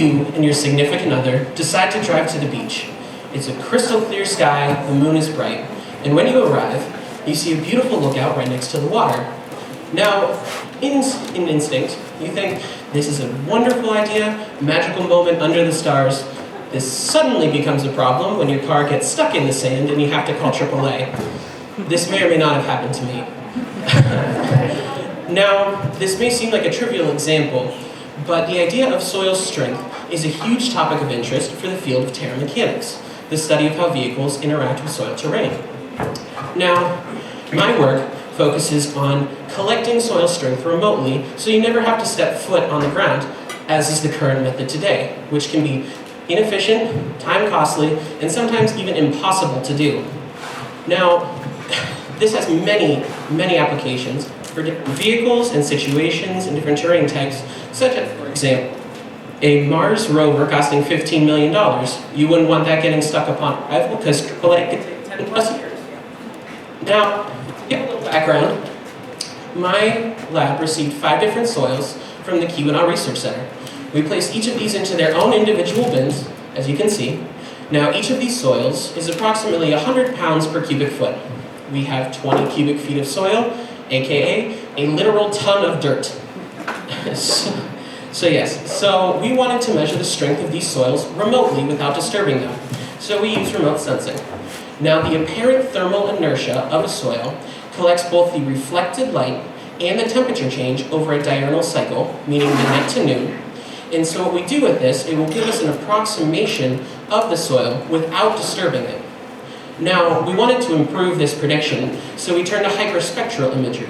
you and your significant other decide to drive to the beach. It's a crystal clear sky, the moon is bright, and when you arrive, you see a beautiful lookout right next to the water. Now, in instinct, you think, this is a wonderful idea, magical moment under the stars. This suddenly becomes a problem when your car gets stuck in the sand and you have to call AAA. This may or may not have happened to me. Now, this may seem like a trivial example, but the idea of soil strength is a huge topic of interest for the field of terramechanics, the study of how vehicles interact with soil terrain. Now, my work focuses on collecting soil strength remotely so you never have to step foot on the ground, as is the current method today, which can be inefficient, time costly, and sometimes even impossible to do. Now, this has many, many applications for different vehicles and situations and different terrain types, such as, for example, a Mars rover costing $15 million. You wouldn't want that getting stuck upon arrival because AAA could take 10 plus years. Now, to give a little background, my lab received 5 different soils from the Keweenaw Research Center. We placed each of these into their own individual bins, as you can see. Now, each of these soils is approximately 100 pounds per cubic foot. We have 20 cubic feet of soil, aka a literal ton of dirt. So we wanted to measure the strength of these soils remotely without disturbing them. So we used remote sensing. Now, the apparent thermal inertia of a soil collects both the reflected light and the temperature change over a diurnal cycle, meaning midnight to noon. And so what we do with this, it will give us an approximation of the soil without disturbing it. Now, we wanted to improve this prediction, so we turned to hyperspectral imagery.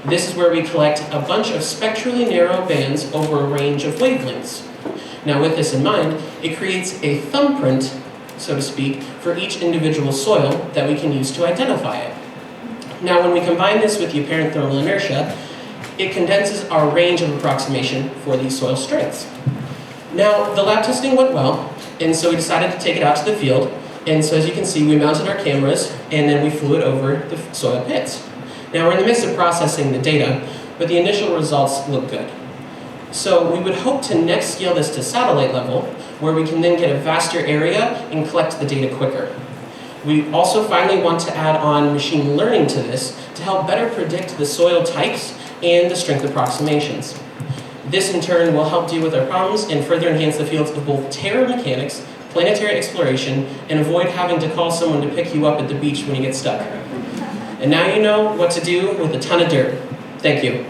This is where we collect a bunch of spectrally narrow bands over a range of wavelengths. Now, with this in mind, it creates a thumbprint, so to speak, for each individual soil that we can use to identify it. Now, when we combine this with the apparent thermal inertia, it condenses our range of approximation for these soil strengths. Now, the lab testing went well, and so we decided to take it out to the field. And so as you can see, we mounted our cameras, and then we flew it over the soil pits. Now, we're in the midst of processing the data, but the initial results look good. So we would hope to next scale this to satellite level, where we can then get a vaster area and collect the data quicker. We also finally want to add on machine learning to this to help better predict the soil types and the strength approximations. This in turn will help deal with our problems and further enhance the fields of both terramechanics, planetary exploration, and avoid having to call someone to pick you up at the beach when you get stuck. And now you know what to do with a ton of dirt. Thank you.